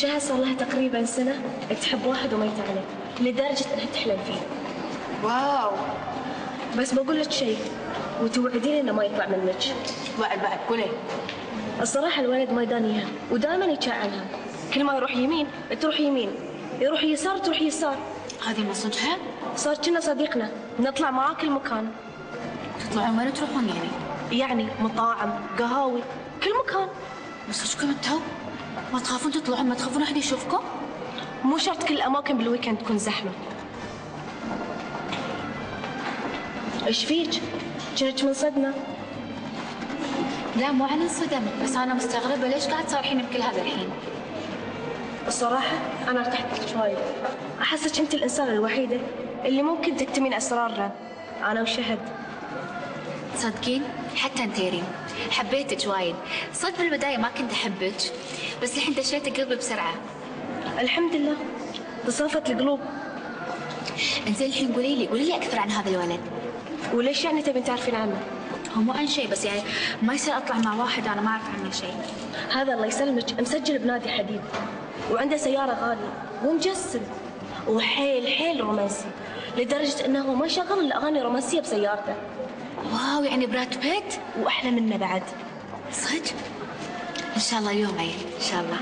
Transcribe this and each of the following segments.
شهر صار لها تقريبا سنة تحب واحد وميت عليه لدرجة انها تحلم فيه. واو. بس بقول لك شيء وتوعدين انه ما يطلع منك. بعد قولي. الصراحة الولد ما يدانيها ودائما يتشعنها، كل ما يروح يمين تروح يمين، يروح يسار تروح يسار. هذه ما صدقها؟ صار كنا صديقنا، نطلع معاه كل مكان. تطلعون وين تروحون يعني؟ يعني مطاعم، قهاوي، كل مكان. بس وشكم انتو؟ ما تخافون تطلعون؟ ما تخافون احد يشوفكم؟ مو شرط كل الاماكن بالويكند تكون زحمة. ايش فيك؟ كنت منصدمة. لا مو عن انصدم، بس انا مستغربة ليش قاعد تصارحين بكل هذا الحين؟ الصراحة أنا ارتحت لك وايد، أحسك أنت الإنسانة الوحيدة اللي ممكن تكتمين أسرارنا أنا وشهد. تصدقين؟ حتى انت يا ريم حبيتك وايد، صدق بالبداية ما كنت أحبك، بس الحين دشيت قلبي بسرعة. الحمد لله تصافت القلوب. انزين الحين قولي لي أكثر عن هذا الولد. وليش يعني تبين تعرفين عنه؟ هو مو عن شيء، بس يعني ما يصير أطلع مع واحد أنا ما أعرف عنه شيء. هذا الله يسلمك مسجل بنادي حديد، وعنده سيارة غالية ومجسم، وحيل رومانسي، لدرجة أنه ما شغل الأغاني الرومانسية بسيارته. واو، يعني براد بيت؟ وأحلى منه بعد. صدق؟ إن شاء الله اليوم عيل، إن شاء الله.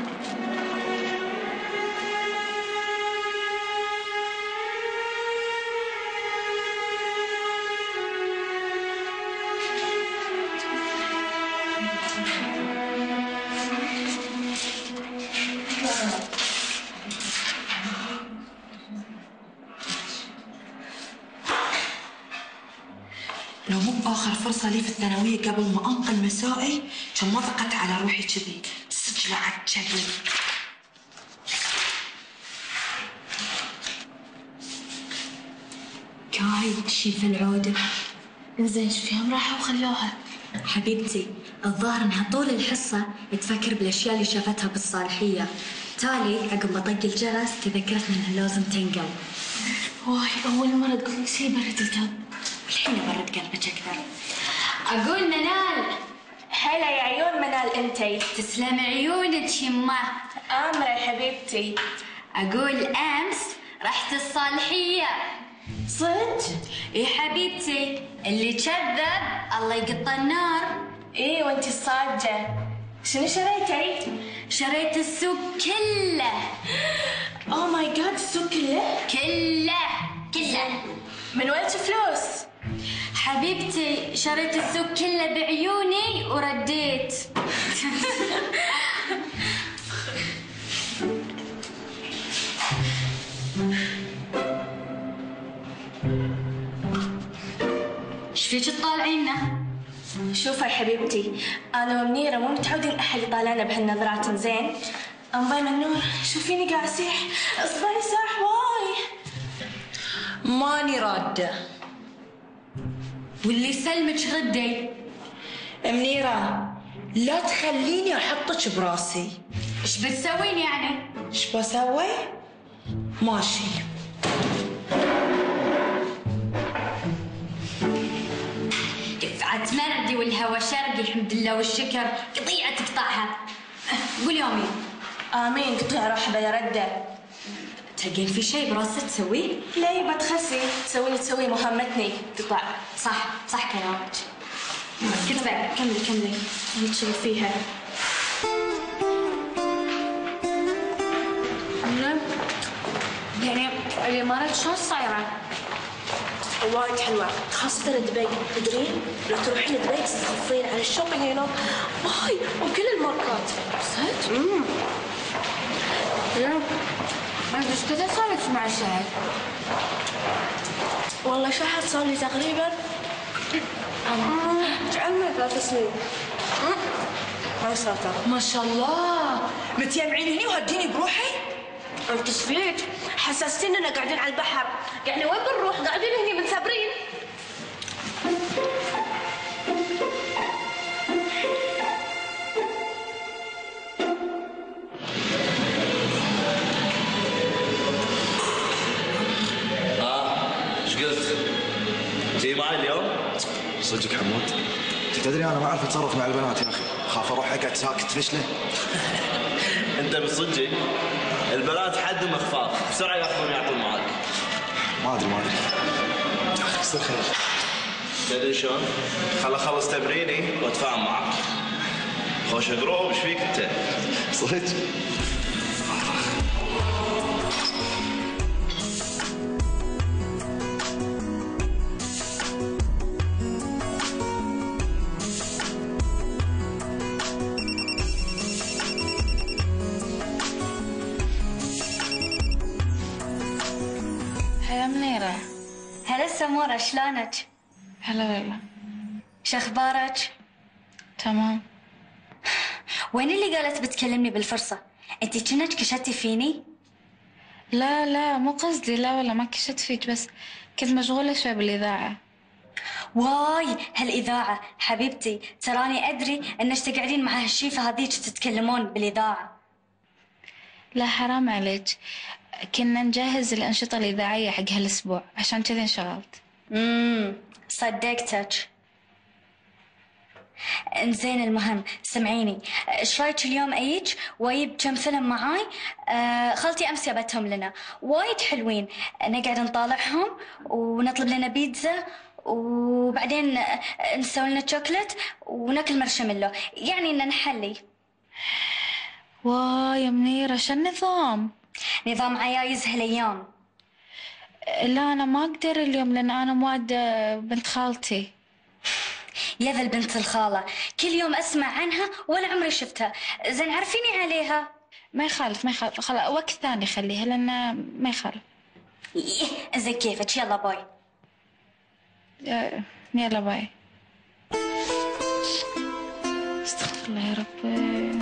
لو مو بآخر فرصة لي في الثانوية قبل ما أنقل مسائي كان ما ضغطت على روحي كذي، صدق لعد شكلي. قاعد شيف العودة. انزين ايش فيهم راحوا وخلوها؟ حبيبتي الظاهر انها طول الحصة تفكر بالاشياء اللي شافتها بالصالحية، تالي عقب ما طق الجرس تذكرت انها لازم تنقل. واي أول مرة تقول لي شيء برد القلب. الحين برد قلبك أكثر. أقول منال. هلا يا عيون منال أنتي. تسلم عيونك يمه. آمرة يا حبيبتي. أقول أمس رحت الصالحية. صدق؟ إيه حبيبتي، اللي كذب الله يقطع النار. إيه وأنتي الصاجة. شنو شريتي؟ شريت السوق كله. أوه ماي جاد، السوق كله؟ كله. من وين فلوس؟ حبيبتي شريت السوق كله بعيوني ورديت. ايش فيك تطالعينا؟ شوفي يا حبيبتي، أنا ومنيرة مو متعودين أحد يطالعنا بهالنظرات. زين أنباي من نور، شوفيني قاعد أسيح، إصبعي ساح واي. ماني رادة. واللي يسلمك ردي. منيرة لا تخليني أحطك براسي. ايش بتسوين يعني؟ ايش بسوي؟ ماشي. دفعت مردي والهوى شرقي، الحمد لله والشكر، قطيعة تقطعها. قول يومي. آمين. قطيع راح بلا ردة. تلقين في شيء براسك تسويه؟ لا يبا تخسي، تسوي مهمتني قطع. صح كلامك. كملي نتشل فيها. يعني الإمارات شلون صايرة؟ وايد حلوة، خاصة دبي. تدرين لو تروحين دبي تستضيفين على الشوبينج هنا واي وكل الماركات. صدق؟ ايش كذا صارت مع شهد؟ والله شهد صار لي تقريبا عمري 3 سنين. ما صارت. ما شاء الله متجمعين هني وهديني بروحي. انت ايش فيك؟ حسستين اننا قاعدين على البحر، يعني وين بنروح؟ قاعدين هني متثابرين. ايش قلت؟ جاي معي اليوم؟ صدقك حمود؟ انت تدري انا ما اعرف اتصرف مع البنات يا اخي، خاف اروح اقعد ساكت فشله. انت بصدق البنات حدهم خفاف، بسرعه ياخذون يعطون معاك. ما ادري يصير خير. تدري شلون؟ خل اخلص تمريني واتفاهم معك. خوش قروب، ايش فيك انت؟ صدق؟ هلا منيرة. هلا سمورة، شلونك؟ هلا والله. شخبارك؟ تمام. وين اللي قالت بتكلمني بالفرصة؟ انتي كنت كشتي فيني؟ لا مو قصدي، لا والله ما كشت فيك، بس كنت مشغولة شوي بالإذاعة. واي هالإذاعة حبيبتي، تراني أدري إنك تقعدين مع هالشيفة هذيك تتكلمون بالإذاعة. لا حرام عليك، كنا نجهز الأنشطة الإذاعية حق هالأسبوع، عشان كذا انشغلت. صدقتك. انزين المهم سمعيني، ايش رايك اليوم اجيك واجيب كم فيلم معاي؟ خالتي امس جابتهم لنا، وايد حلوين، نقعد نطالعهم ونطلب لنا بيتزا وبعدين نسوي لنا شوكلت وناكل مارشميلو، يعني ان نحلي. واي يا منيرة، شو النظام؟ نظام عيايز هالايام. لا أنا ما أقدر اليوم، لأن أنا موعدة بنت خالتي. يا ذا البنت الخالة، كل يوم أسمع عنها ولا عمري شفتها، زين عرفيني عليها. ما يخالف خلاص وقت ثاني خليها، لأن ما يخالف. زين كيفك، يلا باي. يلا باي. استغفر الله يا ربي.